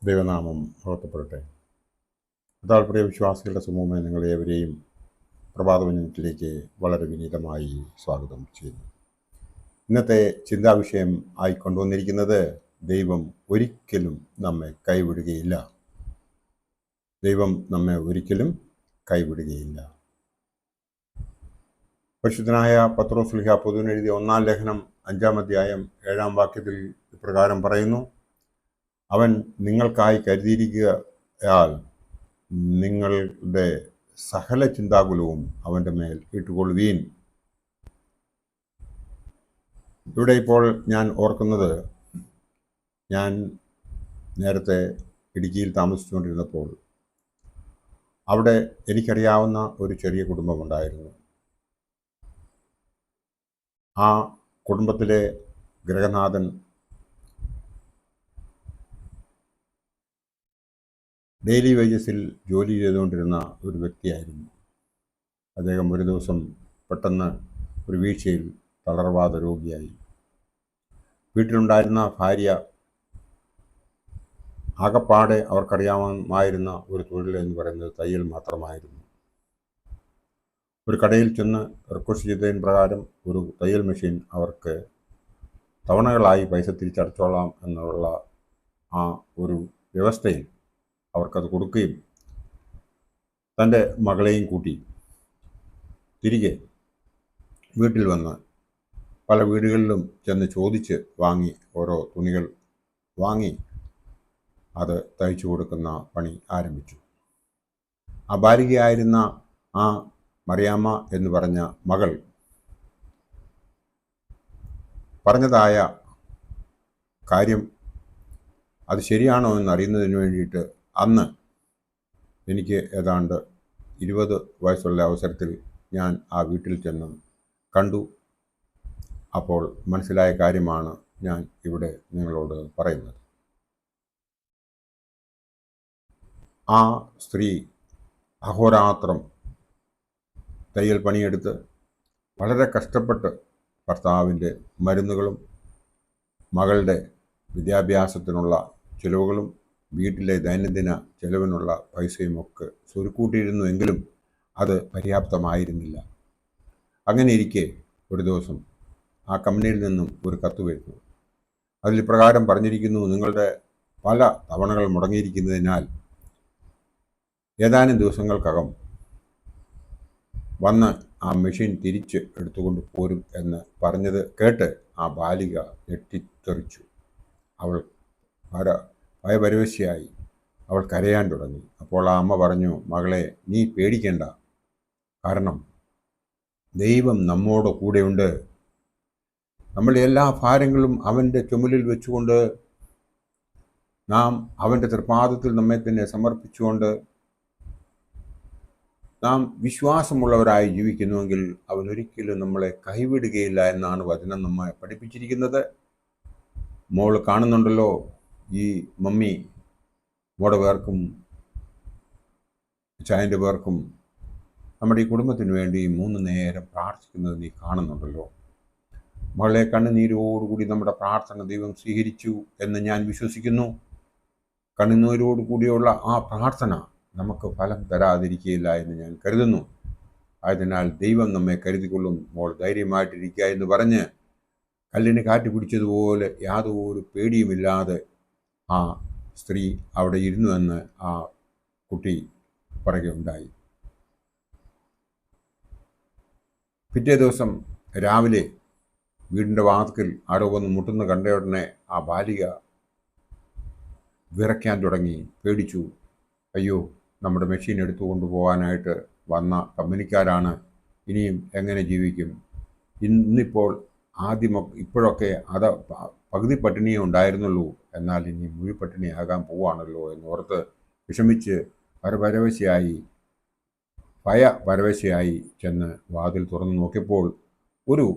ദൈവനാമം മഹത്വപ്പെടട്ടെ. അതാൽ പ്രിയ വിശ്വാസികളുടെ സമൂഹമേ, നിങ്ങളേവരെയും പ്രഭാതവചനത്തിലേക്ക് വളരെ വിനീതമായി സ്വാഗതം ചെയ്യുന്നു. ഇന്നത്തെ ചിന്താവിഷയം ആയിക്കൊണ്ടുവന്നിരിക്കുന്നത് ദൈവം ഒരിക്കലും നമ്മെ കൈവിടുകയില്ല. ദൈവം നമ്മെ ഒരിക്കലും കൈവിടുകയില്ല. പരിശുദ്ധനായ പത്രോസ് ശ്ലീഹ പൊതുവിനെഴുതിയ 1-ാം ലേഖനം 5-ാം അധ്യായം 7-ാം വാക്യത്തിൽ ഇപ്രകാരം പറയുന്നു: അവൻ നിങ്ങൾക്കായി കരുതിയിരിക്കുകയാൽ നിങ്ങളുടെ സകല ചിന്താകുലവും അവൻ്റെ മേൽ ഇട്ടുകൊള്ളുവീൻ. ഇവിടെ ഇപ്പോൾ ഞാൻ ഓർക്കുന്നത്, ഞാൻ നേരത്തെ ഇടുക്കിയിൽ താമസിച്ചുകൊണ്ടിരുന്നപ്പോൾ അവിടെ എനിക്കറിയാവുന്ന ഒരു ചെറിയ കുടുംബമുണ്ടായിരുന്നു. ആ കുടുംബത്തിലെ ഗൃഹനാഥൻ ഡെയിലി വേജസിൽ ജോലി ചെയ്തുകൊണ്ടിരുന്ന ഒരു വ്യക്തിയായിരുന്നു. അദ്ദേഹം ഒരു ദിവസം പെട്ടെന്ന് ഒരു വീഴ്ചയിൽ തളർവാദ രോഗിയായി. വീട്ടിലുണ്ടായിരുന്ന ഭാര്യ ആകപ്പാടെ അവർക്കറിയാമായിരുന്ന ഒരു തൊഴിൽ എന്ന് പറയുന്നത് തയ്യൽ മാത്രമായിരുന്നു. ഒരു കടയിൽ ചെന്ന് റിക്വസ്റ്റ് ചെയ്തതിന് പ്രകാരം ഒരു തയ്യൽ മെഷീൻ അവർക്ക് തവണകളായി പൈസ തിരിച്ചടച്ചോളാം എന്നുള്ള ആ ഒരു വ്യവസ്ഥയിൽ അവർക്കത് കൊടുക്കുകയും തൻ്റെ മകളെയും കൂട്ടി തിരികെ വീട്ടിൽ വന്ന് പല വീടുകളിലും ചെന്ന് ചോദിച്ച് വാങ്ങി ഓരോ തുണികൾ വാങ്ങി അത് തയ്ച്ചു കൊടുക്കുന്ന പണി ആരംഭിച്ചു. ആ ബാലികയായിരുന്ന ആ മറിയാമ്മ എന്ന് പറഞ്ഞ മകൾ പറഞ്ഞതായ കാര്യം അത് ശരിയാണോ എന്നറിയുന്നതിന് വേണ്ടിയിട്ട് അന്ന് എനിക്ക് ഏതാണ്ട് 20 വയസ്സുള്ള അവസരത്തിൽ ഞാൻ ആ വീട്ടിൽ ചെന്ന് കണ്ടു. അപ്പോൾ മനസ്സിലായ കാര്യമാണ് ഞാൻ ഇവിടെ നിങ്ങളോട് പറയുന്നത്. ആ സ്ത്രീ അഹോരാത്രം തയ്യൽ പണിയെടുത്ത് വളരെ കഷ്ടപ്പെട്ട് ഭർത്താവിൻ്റെ മരുന്നുകളും മകളുടെ വിദ്യാഭ്യാസത്തിനുള്ള ചിലവുകളും വീട്ടിലെ ദൈനംദിന ചിലവിനുള്ള പൈസയുമൊക്കെ സ്വരുക്കൂട്ടിയിരുന്നുവെങ്കിലും അത് പര്യാപ്തമായിരുന്നില്ല. അങ്ങനെ ഇരിക്കെ ഒരു ദിവസം ആ കമ്പനിയിൽ നിന്നും ഒരു കത്ത് വരുന്നു. അതിൽ പ്രകാരം പറഞ്ഞിരിക്കുന്നു: നിങ്ങളുടെ പല തവണകൾ മുടങ്ങിയിരിക്കുന്നതിനാൽ ഏതാനും ദിവസങ്ങൾക്കകം വന്ന് ആ മെഷീൻ തിരിച്ച് എടുത്തുകൊണ്ട് പോരും എന്ന് പറഞ്ഞത് കേട്ട് ആ ബാലിക ഞെട്ടിത്തെറിച്ചു. അവൾ ഭയപരവശയായി, അവൾ കരയാൻ തുടങ്ങി. അപ്പോൾ ആ അമ്മ പറഞ്ഞു: മകളെ, നീ പേടിക്കേണ്ട, കാരണം ദൈവം നമ്മോട് കൂടെയുണ്ട്. നമ്മളുടെ എല്ലാ ഭാരങ്ങളും അവൻ്റെ ചുമലിൽ വെച്ചുകൊണ്ട് നാം അവൻ്റെ തൃപ്പാദത്തിൽ നമ്മെ തന്നെ സമർപ്പിച്ചുകൊണ്ട് നാം വിശ്വാസമുള്ളവരായി ജീവിക്കുന്നുവെങ്കിൽ അവൻ ഒരിക്കലും നമ്മളെ കൈവിടുകയില്ല എന്നാണ് വചനം നമ്മെ പഠിപ്പിച്ചിരിക്കുന്നത്. മോൾ കാണുന്നുണ്ടല്ലോ, ഈ മമ്മി മോടെ പേർക്കും ചായൻ്റെ പേർക്കും നമ്മുടെ ഈ കുടുംബത്തിന് വേണ്ടി 3 നേരം പ്രാർത്ഥിക്കുന്നത് നീ കാണുന്നുണ്ടല്ലോ. മകളെ, കണ്ണുനീരോടുകൂടി നമ്മുടെ പ്രാർത്ഥന ദൈവം സ്വീകരിച്ചു എന്ന് ഞാൻ വിശ്വസിക്കുന്നു. കണ്ണുനീരോടുകൂടിയുള്ള ആ പ്രാർത്ഥന നമുക്ക് ഫലം തരാതിരിക്കുകയില്ല എന്ന് ഞാൻ കരുതുന്നു. ആയതിനാൽ ദൈവം നമ്മെ കരുതിക്കൊള്ളും. മോൾ ധൈര്യമായിട്ടിരിക്കുക എന്ന് പറഞ്ഞ് കല്ലിന് കാറ്റ് പിടിച്ചതുപോലെ യാതൊരു പേടിയുമില്ലാതെ ആ സ്ത്രീ അവിടെ ഇരുന്നു എന്ന് ആ കുട്ടി പറയുകയുണ്ടായി. പിറ്റേ ദിവസം രാവിലെ വീടിൻ്റെ വാതിൽക്കൽ ആരോ വന്ന് മുട്ടുന്ന കണ്ട ഉടനെ ആ ബാലിക വിറയ്ക്കാൻ തുടങ്ങി, പേടിച്ചു. അയ്യോ, നമ്മുടെ മെഷീൻ എടുത്തുകൊണ്ട് പോകാനായിട്ട് വന്ന കമ്പനിക്കാരാണ്, ഇനിയും എങ്ങനെ ജീവിക്കും? ഇന്നിപ്പോൾ ഇപ്പോഴൊക്കെ അത് പകുതി പട്ടിണിയേ ഉണ്ടായിരുന്നുള്ളൂ, എന്നാൽ ഇനി മുഴുപട്ടിണിയാകാൻ പോവാണല്ലോ എന്നോർത്ത് വിഷമിച്ച് ഭയപരവശയായി ചെന്ന് വാതിൽ തുറന്നു നോക്കിയപ്പോൾ ഒരു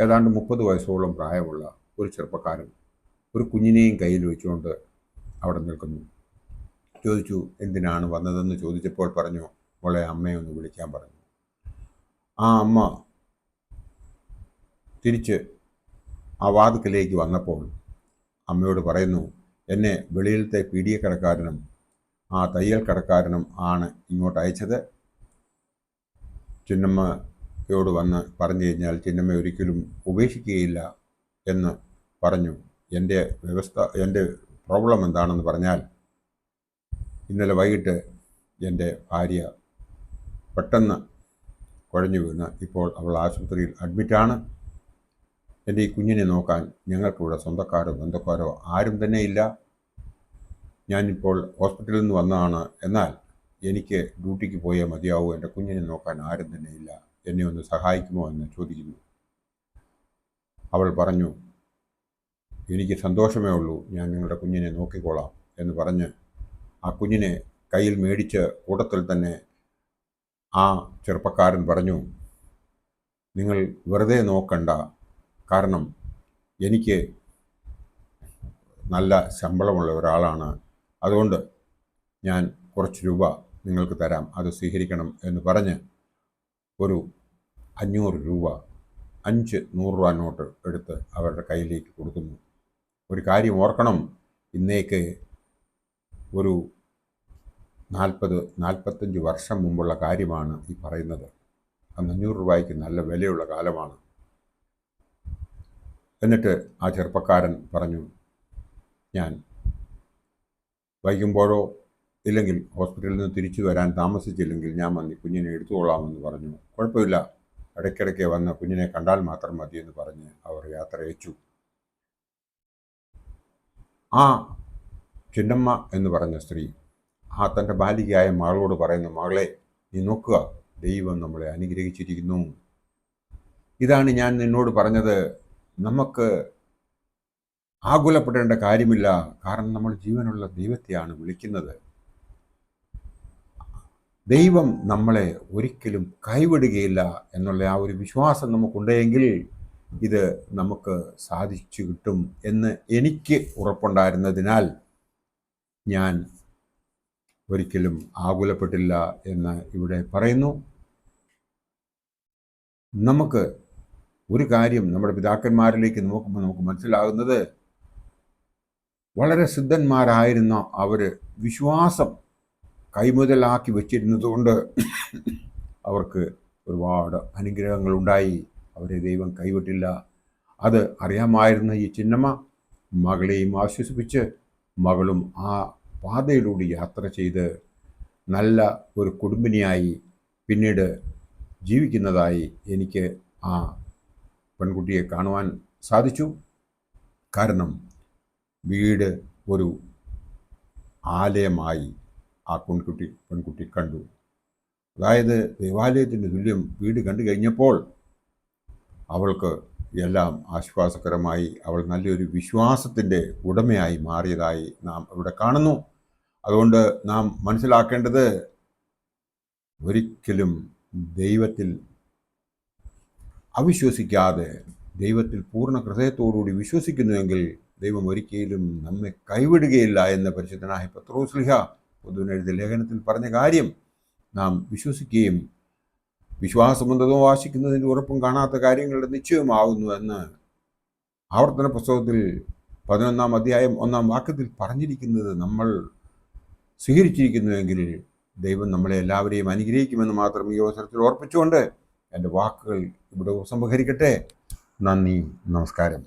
ഏതാണ്ട് 30 വയസ്സോളം പ്രായമുള്ള ഒരു ചെറുപ്പക്കാരൻ ഒരു കുഞ്ഞിനെയും കയ്യിൽ വെച്ചുകൊണ്ട് അവിടെ നിൽക്കുന്നു. ചോദിച്ചു, എന്തിനാണ് വന്നതെന്ന് ചോദിച്ചപ്പോൾ പറഞ്ഞു, മോളെ, അമ്മയെ ഒന്ന് വിളിക്കാൻ പറഞ്ഞു. ആ അമ്മ തിരിച്ച് ആ വാതിക്കലേക്ക് വന്നപ്പോൾ അമ്മയോട് പറയുന്നു, എന്നെ വെളിയിലത്തെ പീഡിയക്കടക്കാരനും ആ തയ്യൽ കടക്കാരനും ആണ് ഇങ്ങോട്ട് അയച്ചത്. ചിന്നമ്മയോട് വന്ന് പറഞ്ഞു കഴിഞ്ഞാൽ ചിന്നമ്മ ഒരിക്കലും ഉപേക്ഷിക്കുകയില്ല എന്ന് പറഞ്ഞു. എൻ്റെ പ്രോബ്ലം എന്താണെന്ന് പറഞ്ഞാൽ, ഇന്നലെ വൈകിട്ട് എൻ്റെ ഭാര്യ പെട്ടെന്ന് കുഴഞ്ഞു വീണ് ഇപ്പോൾ അവൾ ആശുപത്രിയിൽ അഡ്മിറ്റാണ്. എൻ്റെ ഈ കുഞ്ഞിനെ നോക്കാൻ ഞങ്ങൾക്കിവിടെ സ്വന്തക്കാരോ ബന്ധക്കാരോ ആരും തന്നെ ഇല്ല. ഞാനിപ്പോൾ ഹോസ്പിറ്റലിൽ നിന്ന് വന്നതാണ്. എന്നാൽ എനിക്ക് ഡ്യൂട്ടിക്ക് പോയേ മതിയാവൂ. എൻ്റെ കുഞ്ഞിനെ നോക്കാൻ ആരും തന്നെ ഇല്ല. എന്നെ ഒന്ന് സഹായിക്കുമോ എന്ന് ചോദിക്കുന്നു. അവൾ പറഞ്ഞു, എനിക്ക് സന്തോഷമേ ഉള്ളൂ, ഞാൻ നിങ്ങളുടെ കുഞ്ഞിനെ നോക്കിക്കോളാം എന്ന് പറഞ്ഞ് ആ കുഞ്ഞിനെ കയ്യിൽ മേടിച്ച് കൂട്ടത്തിൽ തന്നെ ആ ചെറുപ്പക്കാരൻ പറഞ്ഞു, നിങ്ങൾ വെറുതെ നോക്കണ്ട, കാരണം എനിക്ക് നല്ല ശമ്പളമുള്ള ഒരാളാണ്, അതുകൊണ്ട് ഞാൻ കുറച്ച് രൂപ നിങ്ങൾക്ക് തരാം, അത് സ്വീകരിക്കണം എന്ന് പറഞ്ഞ് ഒരു 500 രൂപ 5 100 രൂപ നോട്ട് എടുത്ത് അവരുടെ കയ്യിലേക്ക് കൊടുക്കുന്നു. ഒരു കാര്യം ഓർക്കണം, ഇന്നേക്ക് ഒരു 40-45 വർഷം മുമ്പുള്ള കാര്യമാണ് ഈ പറയുന്നത്. അന്ന് 500 രൂപയ്ക്ക് നല്ല വിലയുള്ള കാലമാണ്. എന്നിട്ട് ആ ചെറുപ്പക്കാരൻ പറഞ്ഞു, ഞാൻ വൈകുമ്പോഴോ ഇല്ലെങ്കിൽ ഹോസ്പിറ്റലിൽ നിന്ന് തിരിച്ചു വരാൻ താമസിച്ചില്ലെങ്കിൽ ഞാൻ വന്ന് കുഞ്ഞിനെ എടുത്തുകൊള്ളാമെന്ന് പറഞ്ഞു. കുഴപ്പമില്ല, ഇടയ്ക്കിടയ്ക്ക് വന്ന് കുഞ്ഞിനെ കണ്ടാൽ മാത്രം മതിയെന്ന് പറഞ്ഞ് അവർ യാത്ര അയച്ചു. ആ ചിന്നമ്മ എന്ന് പറഞ്ഞ സ്ത്രീ ആ തൻ്റെ ബാലികയായ മകളോട് പറയുന്നു, മകളെ നീ നോക്കുക, ദൈവം നമ്മളെ അനുഗ്രഹിച്ചിരിക്കുന്നു. ഇതാണ് ഞാൻ നിന്നോട് പറഞ്ഞത്, നമുക്ക് ആകുലപ്പെടേണ്ട കാര്യമില്ല, കാരണം നമ്മൾ ജീവനുള്ള ദൈവത്തെയാണ് വിളിക്കുന്നത്. ദൈവം നമ്മളെ ഒരിക്കലും കൈവിടുകയില്ല എന്നുള്ള ആ ഒരു വിശ്വാസം നമുക്കുണ്ടെങ്കിൽ ഇത് നമുക്ക് സാധിച്ചു കിട്ടും എന്ന് എനിക്ക് ഉറപ്പുണ്ടായിരുന്നതിനാൽ ഞാൻ ഒരിക്കലും ആകുലപ്പെട്ടില്ല എന്ന് ഇവിടെ പറയുന്നു. നമുക്ക് ഒരു കാര്യം നമ്മുടെ പിതാക്കന്മാരിലേക്ക് നോക്കുമ്പോൾ നമുക്ക് മനസ്സിലാകുന്നത്, വളരെ സിദ്ധന്മാരായിരുന്ന അവർ വിശ്വാസം കൈമുതലാക്കി വച്ചിരുന്നതുകൊണ്ട് അവർക്ക് ഒരുപാട് അനുഗ്രഹങ്ങളുണ്ടായി. അവരെ ദൈവം കൈവിട്ടില്ല. അത് അറിയാമായിരുന്ന ഈ ചിന്നമ്മ മകളെയും ആശ്വസിപ്പിച്ച് മകളും ആ പാതയിലൂടെ യാത്ര ചെയ്ത് നല്ല ഒരു കുടുംബിനിയായി പിന്നീട് ജീവിക്കുന്നതായി എനിക്ക് ആ പെൺകുട്ടിയെ കാണുവാൻ സാധിച്ചു. കാരണം വീട് ഒരു ആലയമായി ആ പെൺകുട്ടി കണ്ടു. അതായത് ദേവാലയത്തിൻ്റെ തുല്യം വീട് കണ്ടു കഴിഞ്ഞപ്പോൾ അവൾക്ക് എല്ലാം ആശ്വാസകരമായി. അവൾ നല്ലൊരു വിശ്വാസത്തിൻ്റെ ഉടമയായി മാറിയതായി നാം ഇവിടെ കാണുന്നു. അതുകൊണ്ട് നാം മനസ്സിലാക്കേണ്ടത്, ഒരിക്കലും ദൈവത്തിൽ അവിശ്വസിക്കാതെ ദൈവത്തിൽ പൂർണ്ണ ഹൃദയത്തോടുകൂടി വിശ്വസിക്കുന്നുവെങ്കിൽ ദൈവം ഒരിക്കലും നമ്മെ കൈവിടുകയില്ല എന്ന് പരിശുദ്ധനായ പത്രോസ് ശ്ലീഹ പൊതുവിനെഴുതിയ ലേഖനത്തിൽ പറഞ്ഞ കാര്യം നാം വിശ്വസിക്കുകയും വിശ്വാസമെന്നതോ ആശിക്കുന്നതിൻ്റെ ഉറപ്പും കാണാത്ത കാര്യങ്ങളുടെ നിശ്ചയമാകുന്നു എന്ന് ആവർത്തന പുസ്തകത്തിൽ 11-ാം അധ്യായം 1-ാം വാക്യത്തിൽ പറഞ്ഞിരിക്കുന്നത് നമ്മൾ സ്വീകരിച്ചിരിക്കുന്നുവെങ്കിൽ ദൈവം നമ്മളെ എല്ലാവരെയും അനുഗ്രഹിക്കുമെന്ന് മാത്രം ഈ അവസരത്തിൽ ഓർപ്പിച്ചുകൊണ്ട് എൻ്റെ വാക്കുകൾ ഇവിടെ ഉപസംഹരിക്കട്ടെ. നന്ദി, നമസ്കാരം.